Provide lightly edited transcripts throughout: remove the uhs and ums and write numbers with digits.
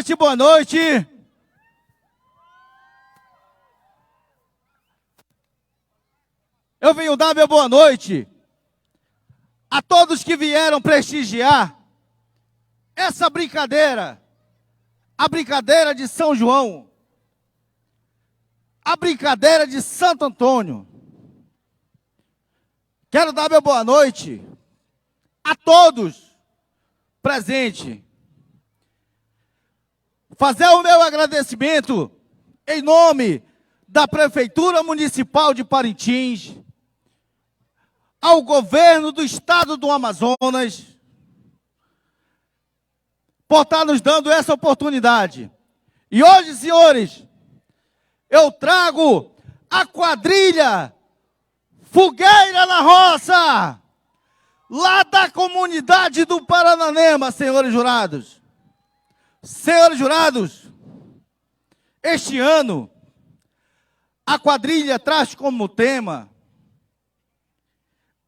noite, boa noite. Eu venho dar meu boa noite a todos que vieram prestigiar essa brincadeira, a brincadeira de São João, a brincadeira de Santo Antônio. Quero dar meu boa noite a todos presentes. Fazer o meu agradecimento em nome da Prefeitura Municipal de Parintins, ao governo do estado do Amazonas, por estar nos dando essa oportunidade. E hoje, senhores, eu trago a quadrilha Fogueira na Roça, lá da comunidade do Parananema, senhores jurados. Senhores jurados, este ano, a quadrilha traz como tema: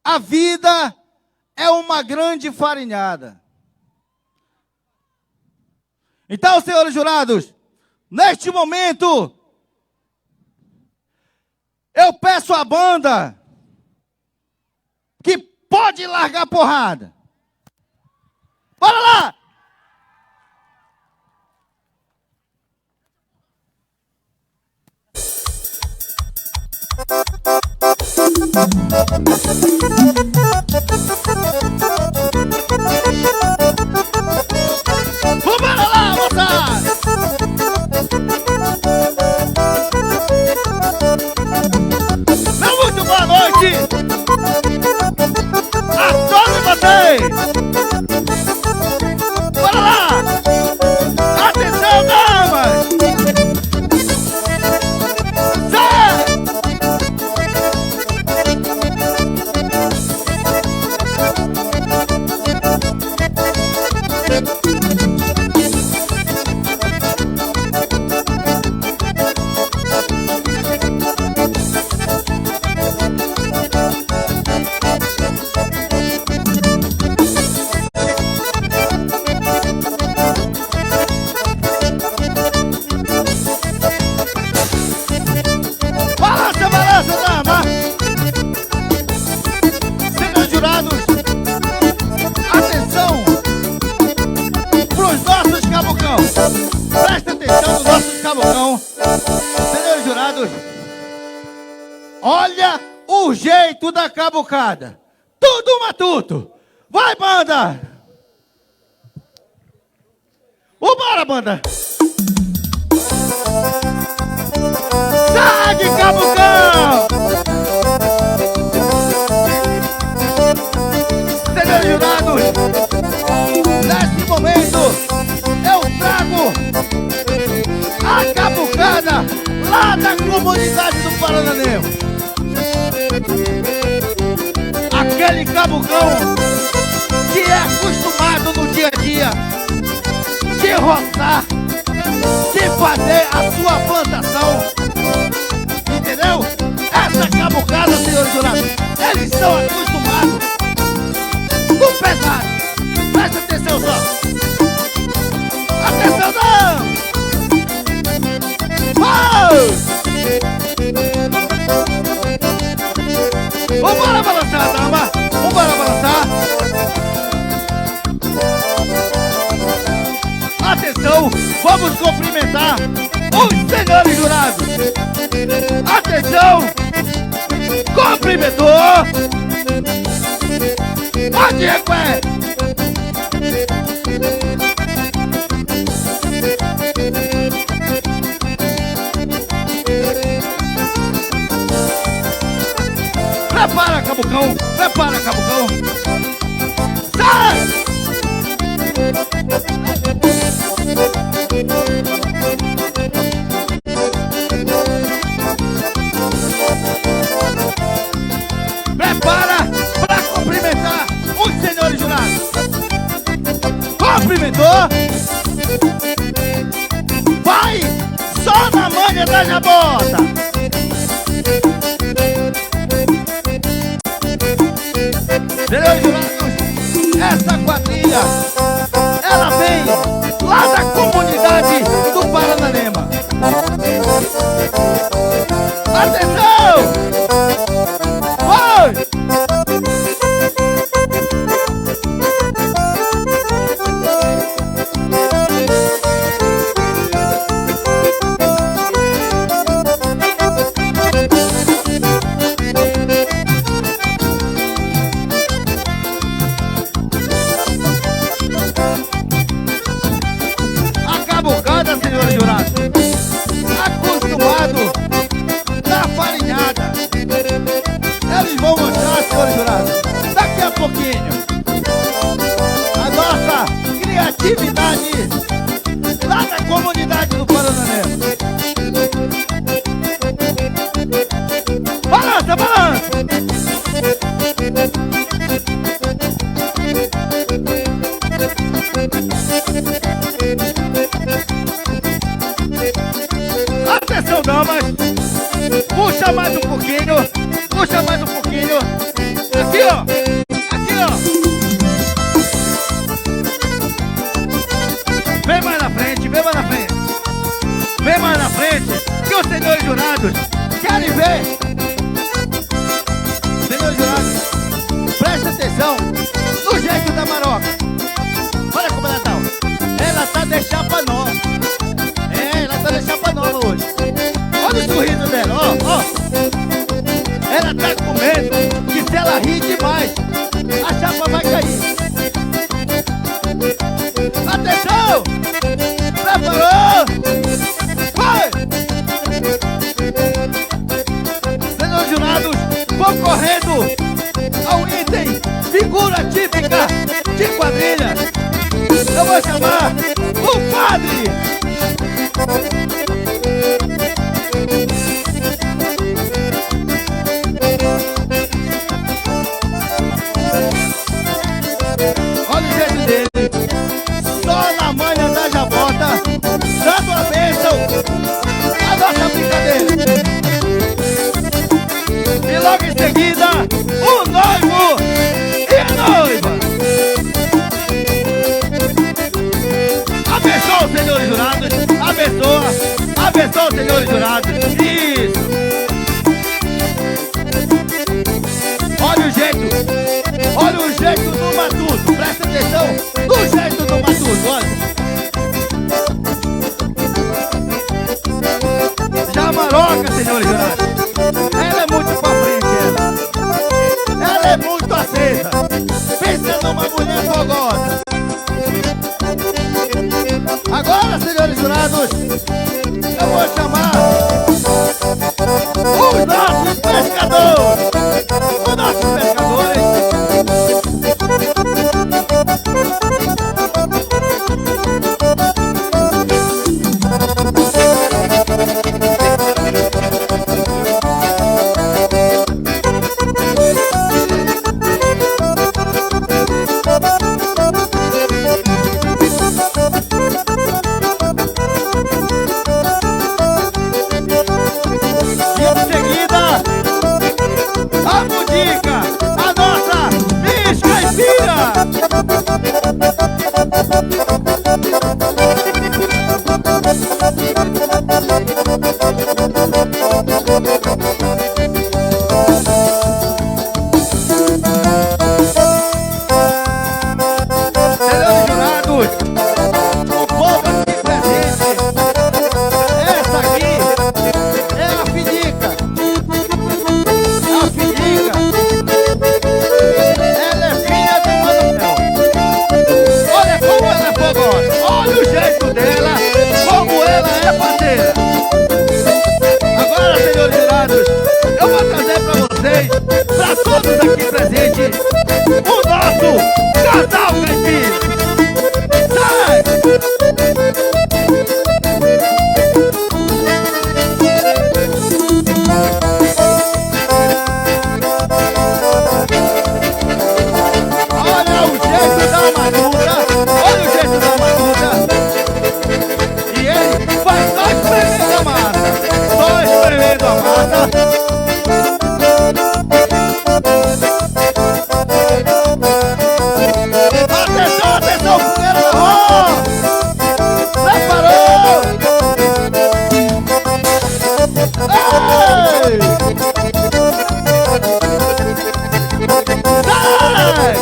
a vida é uma grande farinhada. Então, senhores jurados, neste momento, eu peço à banda que pode largar porrada. Bora lá! Vambora lá, moçada! Meu muito boa noite a todos vocês! Bora lá! Atenção, damas! Presta atenção nos nossos cabocão. Senhores jurados, olha o jeito da cabucada. Tudo matuto. Vai, banda! Vambora, banda! Segue, cabucão! Senhores jurados, nesse momento eu trago a cabucada lá da comunidade do Parananema. Aquele cabucão que é acostumado no dia a dia de roçar, de fazer a sua plantação. Entendeu? Essa cabucada, senhores jurados, eles são acostumados com pesado. Presta atenção só. Atenção, não! Vambora balançar, dama! Vambora balançar! Atenção! Vamos cumprimentar os senhores jurados! Atenção! Cumprimentou! Pode recuar! Prepara, cabucão! Prepara, cabucão! Sai! Prepara para cumprimentar os senhores jurados! Cumprimentou! Vai! Só na manha da jabota! Senhores jurados, essa quadrilha, ela vem lá da comunidade pouquinho. A nossa criatividade lá da comunidade do Parananê. Balança, balança. Atenção, damas. Puxa mais um pouquinho. Puxa mais um pouquinho. Aqui, ó. Aqui, ó. Vem mais na frente, vem mais na frente. Vem mais na frente, que os senhores jurados querem ver. Senhores jurados, presta atenção no jeito da Maroca. Olha como ela tá. Ela tá de chapa nova. Ela tá de chapa nova hoje. Olha o sorriso dela, ó, ó. Ela tá com medo que se ela rir demais, a chapa vai cair. Atenção! Preparou! Vai! Senhores jurados, vão correndo ao item figura típica de quadrilha. Eu vou chamar o padre! Olha o jeito dele, só na manha da jabota, dando a bênção à nossa brincadeira. E logo em seguida, o noivo e a noiva. Abençoa, senhores jurados, abençoa, abençoa, senhores jurados. Isso. Olha o jeito do matuto, presta atenção no jeito do matuto, olha. Já a Maroca, senhores jurados, ela é muito pra frente, ela é muito acesa, pensa numa mulher fogosa. Agora, senhores jurados, eu vou chamar os nossos pescadores. Os nossos pescadores. E em seguida, a Budica, a nossa Miss Caipira. Senhores jurados, o povo aqui presente, essa aqui é a Fidica. A Fidica, ela é filha de Manuel. Olha como ela é fogosa, olha o jeito dela, como ela é parceira. Agora, senhores jurados, eu vou trazer pra vocês, pra todos aqui presentes, o nosso casal caipira. Sai! Olha o jeito da Matuta, olha o jeito da Matuta. E ele vai só espremendo a massa, só espremendo a massa. Atenção, atenção, fogueira na rua! Preparou! Ei! Sai!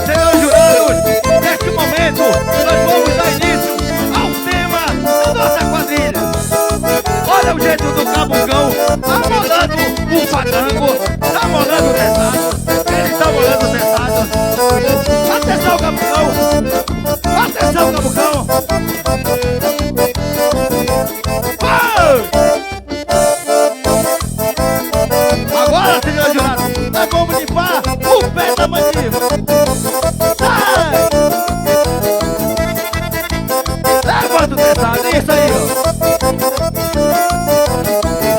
Senhores jurados, neste momento nós vamos dar início ao tema da nossa quadrilha. Olha o jeito do cabungão, tá molando o fadango, tá molando o testado, ele tá molando o testado. Atenção, cabungão! Atenção, cabungão! Vai! Nós vamos limpar o pé da mandíbula. Sai! Levanta o testado, isso aí, ó.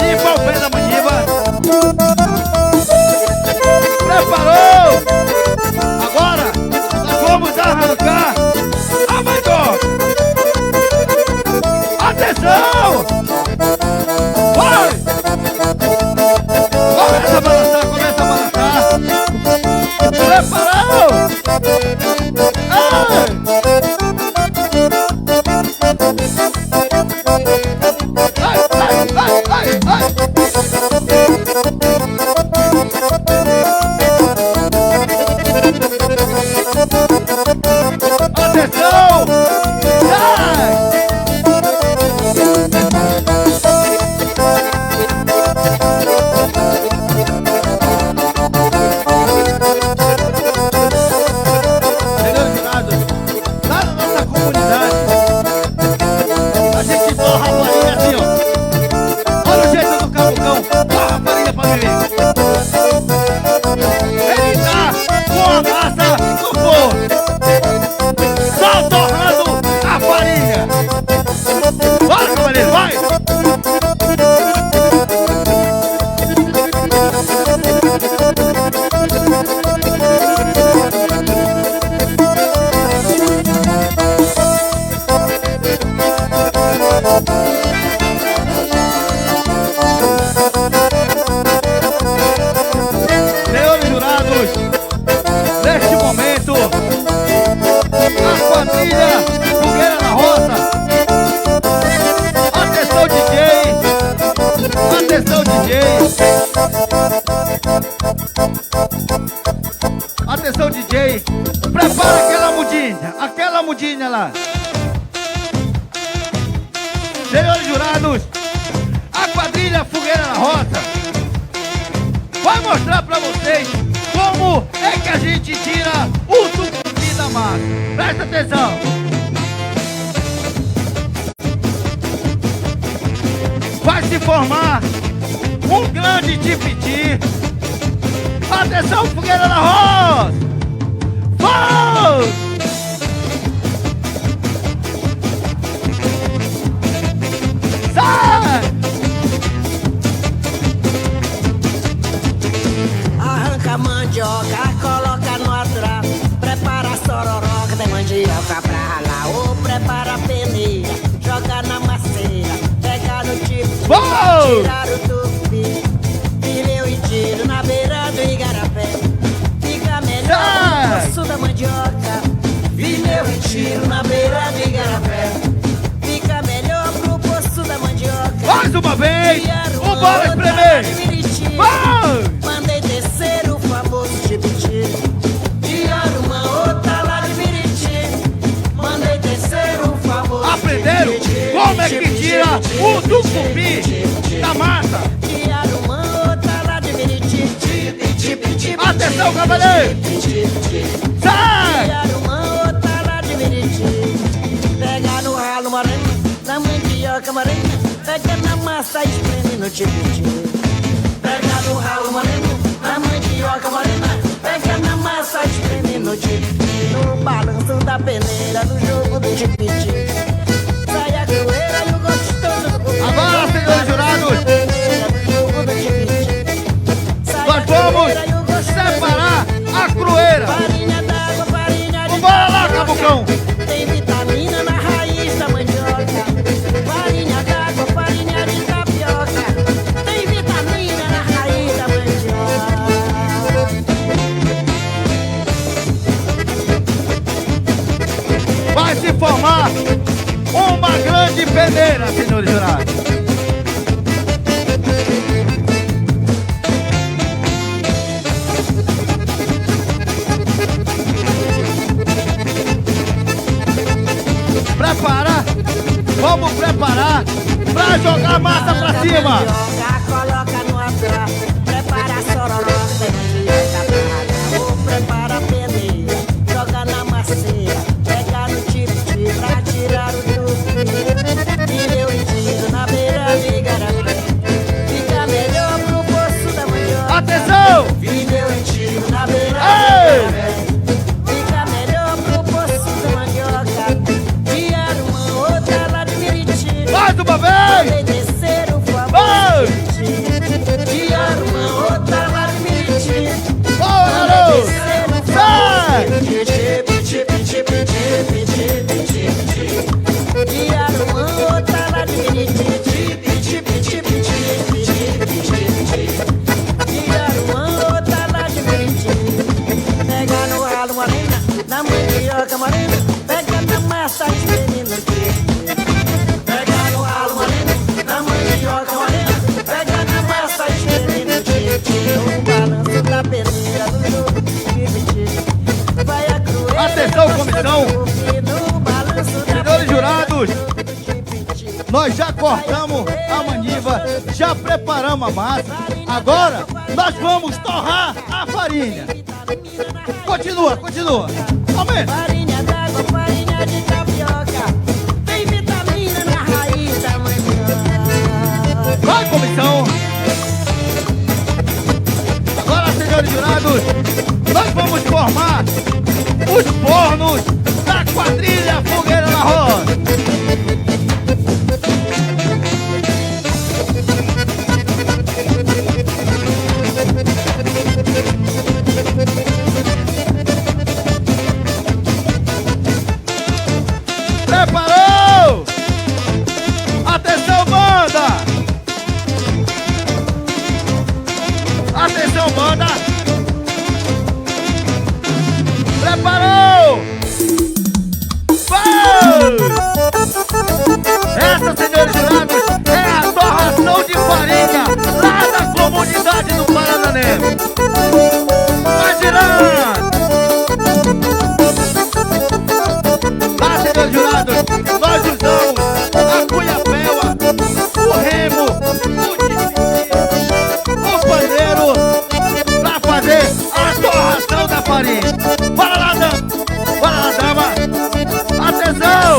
Limpa o pé da mandíbula. Preparou? Agora nós vamos arrancar a mandioca. Atenção! Vai! Começa a balançar, começa a balançar. Preparou? Ai! Atenção! Sai! Senhores jurados, lá na nossa comunidade, a gente torra a farinha assim, ó. Olha o jeito do cabucão, torra a farinha pra beber. Ele tá com a massa no forno, só torrando a farinha. Bora, cavaleiro, vai! Senhores jurados, neste momento, a quadrilha Fogueira na Roça. Atenção, DJ! Atenção, DJ! Atenção, DJ! Prepara aquela mudinha lá. Senhores jurados, a quadrilha Fogueira na Roça vai mostrar pra vocês como é que a gente tira o tucupi da massa. Presta atenção. Vai se formar um grande tipiti. Atenção, Fogueira na Roça. Vai! Sai! Arranca a mandioca, coloca no atraso. Prepara a sororoca, tem mandioca pra ralar. Ou prepara a peneira, joga na macieira. Pega no tipo, tirar o tucupi. Fileu e tiro na beira do igarapé. Fica melhor no osso da mandioca. Fileu e tiro na beira do igarapé. Fica melhor pro poço da mandioca. Mais uma vez! Bora espremer! Vai! Mandei descer o famoso tipiti. Tiraram uma outra lá de Miriti. Mandei descer o famoso. Aprenderam como é que tira o tucupi da massa? Tiraram uma outra lá de Miriti. Atenção, cavaleiro! Sai! Tiraram uma outra lá de Miriti. Pega no ralo morena, na mandioca morena. Pega na massa e espreme no tipiti. Pega no ralo moreno, na mandioca morena. Pega na massa, espreme no tipiti. No balanço da peneira, no jogo do tipiti. Sai a crueira e o gostoso do cupi. Agora, senhores jurados, No jogo do tipiti. Sai nós a crueira e o vamos gostoso separar a crueira. Farinha d'água, farinha de Bora lá, cabucão! tem vitamina na raiz da mandioca. Farinha d'água, farinha de tapioca. Tem vitamina na raiz da mandioca. Vai se formar uma grande peneira, senhores jurados. Prepara, vamos preparar pra jogar a massa pra cima. Coloca no atrás, prepara a sororoca, tem mandioca pra ralar. Ou prepara a peneira, joga na macieira. Pega no tipiti pra tirar o tucupi. Fileu e tiro na beira de igarapé. Fica melhor pro poço da mandioca. Atenção! Fileu e cortamos a maniva, já preparamos a massa. Agora nós vamos torrar a farinha. Continua, continua. Aumenta. Farinha d'água, farinha de tapioca, tem vitamina na raiz da mandioca. Vai, comissão. Agora, senhores jurados, nós vamos formar os fornos da quadrilha Fogueira na Roça. Preparou? Atenção, banda! Atenção, banda! Preparou? Vai! Essa, senhores jurados, é a torração de farinha lá da comunidade do Parananema. Vai girando! Lá, senhores jurados, nós usamos a cunha-pela, o remo, o paneiro para fazer a torração da farinha. Bora lá, dama! Bora lá, dama! Atenção!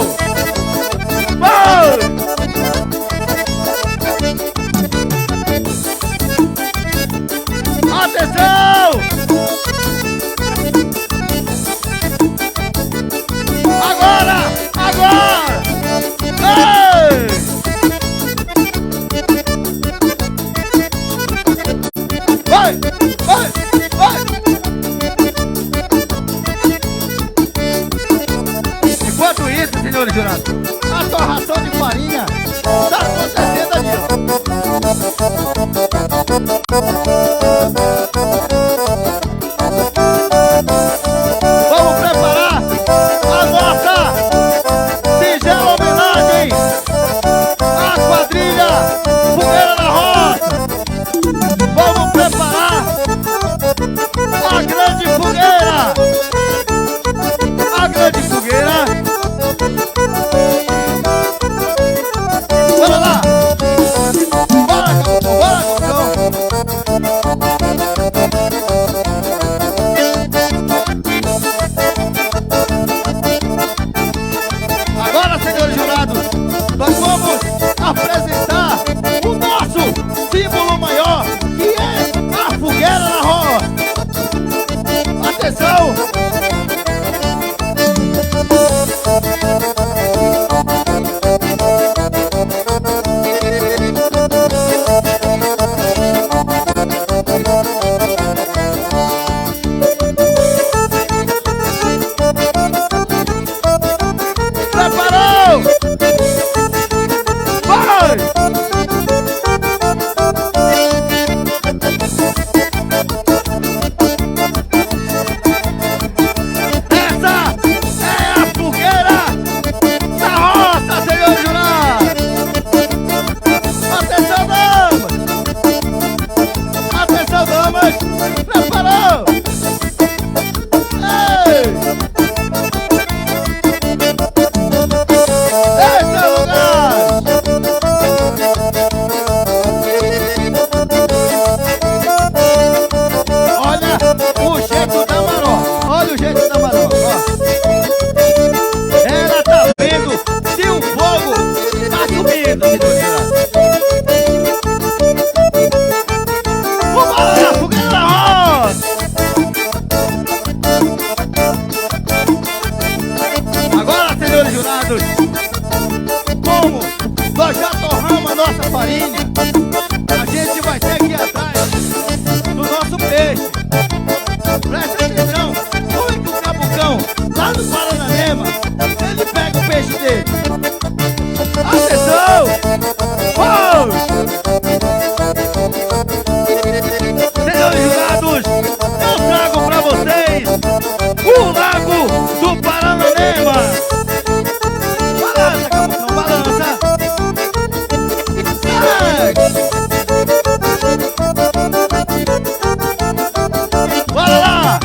Vai! Atenção! Agora! Agora! Ei! Vai! Vai! Vai! Enquanto isso, senhores jurados, a torração de farinha está acontecendo ali, Vamos preparar a nossa singela homenagem à quadrilha Fogueira na Roça. Vamos preparar a grande fogueira. A grande fogueira. Bora lá. Bora, Galvão. Bora, Galvão. Agora, senhores jurados, nós vamos apresentar o nosso símbolo maior, que é a fogueira na roça. Atenção! Preparou! Vai! Essa é a fogueira da roça, senhor jurado! Atenção, damas! Atenção, damas! Preparou! Ei! Esse é o lugar! Olha o jeito da maroca! Olha o jeito da maroca! Ó. Ela tá vendo se o fogo tá subindo, senhor jurado. Vamos lá, fogueira da roça! Agora, senhores jurados, como nós já torramos a nossa farinha, a gente vai ter que ir atrás do nosso peixe. Presta atenção, como o Cabucão, lá no Parananema, ele pega o peixe dele. Atenção! Vamos! Senhores jurados, eu trago pra vocês o Lago do Parananema. Balança, Cabucão, balança. Bora lá!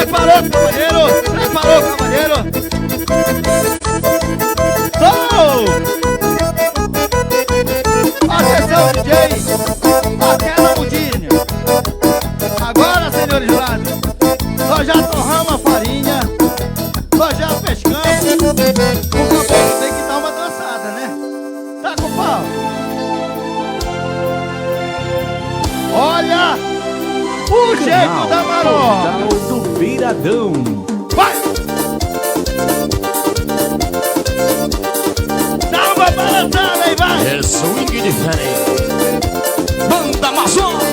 Preparou, cavalheiro? Preparou, cavalheiro? Atenção, DJ! Aquela mudinha! Agora, senhores jurados, nós já torramos a farinha, nós já pescamos. O caboclo tem que dar uma dançada, né? Tá com pau? Olha o jeito da maroca! Do Viradão. Vai! Dá uma balançada aí, vai! É swing diferente. Banda Amazonas.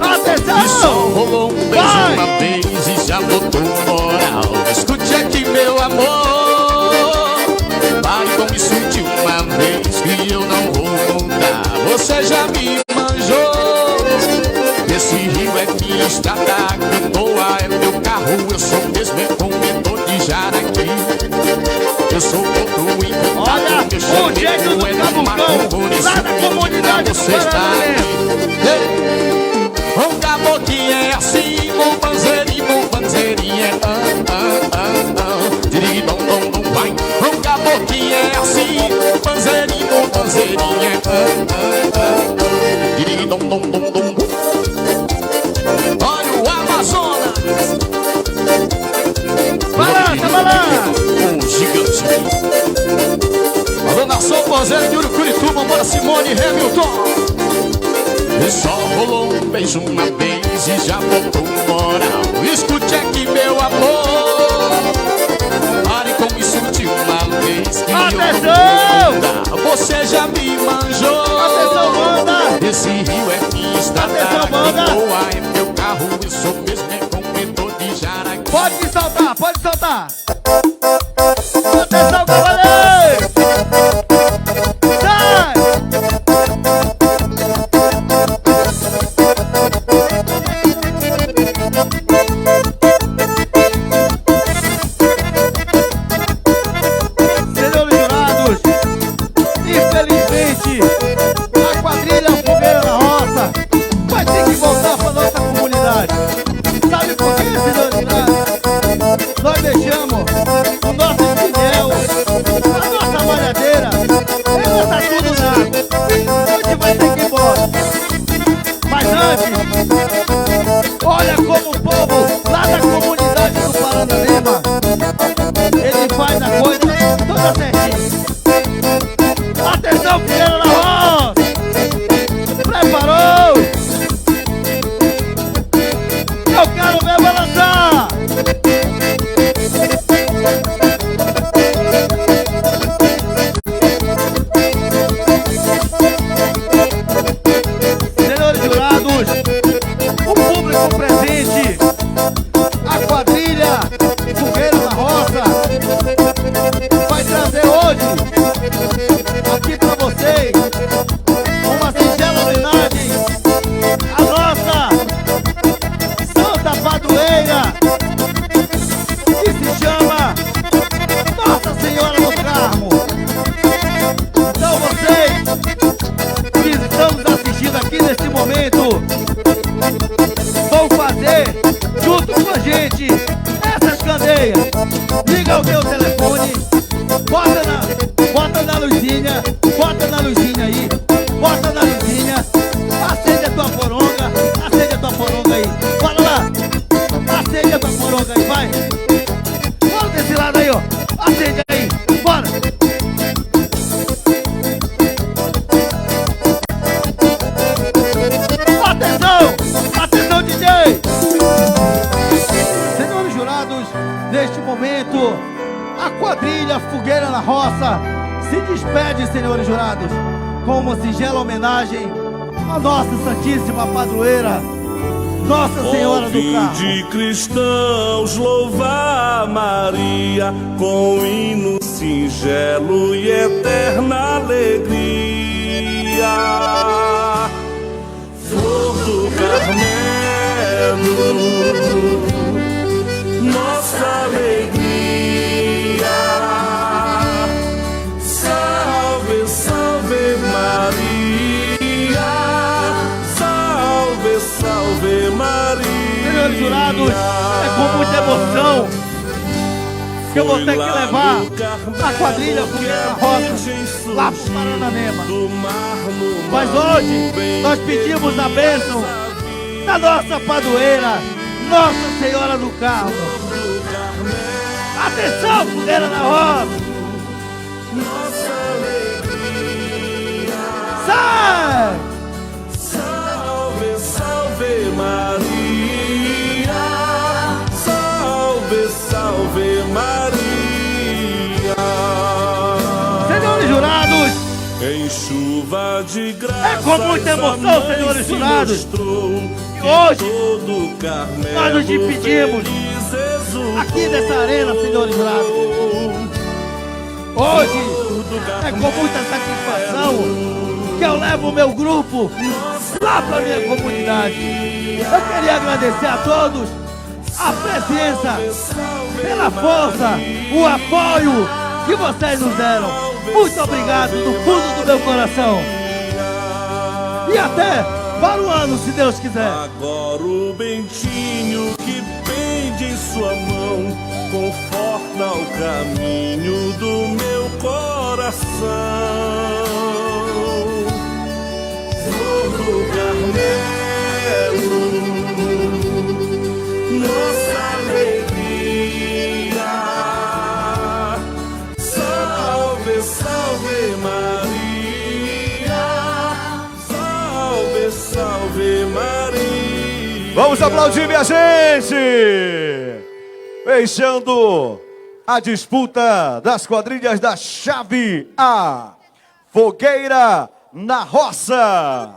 Atenção! E só rolou um beijo Vai! uma vez e já botou moral. Escute aqui, meu amor. Pare com isso de uma vez que eu não vou mudar. Você já me manjou. Esse rio é minha estrada, canoa é meu carro. Eu sou mesmo corredor de Jaraqui. Eu sou todo importado. Olha o jeito do cabucão lá da comunidade do você está Paraná. aqui. Um caboclinho é assim, bom panzeirinho é dirigidom, dom, dom, vai. Um caboclinho é assim, panzeirinho é dirigidom, dom, dom, dom. Olha o Amazonas. Balança, balança! Um gigante. Alô, nação panzeira de Urucurituba, bora Simone e Hamilton. E só rolou um beijo uma vez e já botou moral. Escute aqui, meu amor. Pare com isso de uma vez que Atenção! eu não vou mudar. Você já me manjou. Atenção, banda! Esse rio é minha estrada, Atenção, banda! canoa é meu carro. Eu sou mesmo corredor de Jaraqui. Pode soltar, pode soltar! Atenção, cavaleiro! Sai! Senhores jurados, infelizmente, a quadrilha Fogueira na Roça vai ter que voltar para nossa comunidade. Sabe por quê, senhores jurados? Nós deixamos o nosso espinhel, a nossa malhadeira, ela tá tudo na água. Hoje vai ter que ir embora. Mas antes, olha como o povo lá da comunidade do Paranaíba, ele faz a coisa toda certinha. Atenção, Fogueira na Roça! Preparou? Eu quero ver balançar! Senhores jurados, o público presente, a quadrilha Fogueira na Roça vai trazer hoje aqui pra vocês uma singela homenagem à nossa Santa Padroeira, que se chama Nossa Senhora do Carmo. Então vocês que estamos assistindo aqui nesse momento vão fazer junto com a gente essas candeias. Liga o teu telefone, bota na luzinha aí, bota na luzinha, acende a tua poronga aí, bora lá, acende a tua poronga aí, vai, bora desse lado aí, ó, acende aí, bora. Atenção DJ! Senhores jurados, neste momento, a quadrilha Fogueira na Roça se despede, senhores jurados, com uma singela homenagem à nossa Santíssima Padroeira, Nossa Senhora do Carmo. De cristãos louvar Maria com hino singelo e eterna alegria. Flor do Carmelo, nossa alegria. Salve, salve Maria, salve, salve salve Maria. Senhores jurados, é com muita emoção que eu vou ter que levar a quadrilha Fogueira na Roça lá pro Parananema. Mas hoje nós pedimos a bênção da nossa padroeira, Nossa Senhora do Carmo. Atenção, Fogueira na Roça! Sai! Salve, salve Maria, salve, salve Maria. Senhores jurados, Em chuva de graça, é com muita emoção, senhores jurados, que hoje nós nos despedimos aqui dessa arena, senhores jurados. Hoje é com muita satisfação que eu levo o meu grupo lá para minha comunidade. Eu queria agradecer a todos a presença, pela força, o apoio que vocês nos deram. Muito obrigado do fundo do meu coração. E até para o ano, se Deus quiser. Agora o bentinho que pende em sua mão conforta o caminho do meu coração. Flor do Carmelo, nossa alegria. Salve, salve Maria, salve, salve Maria. Vamos aplaudir, minha gente! Fechando a disputa das quadrilhas da chave A, Fogueira na Roça.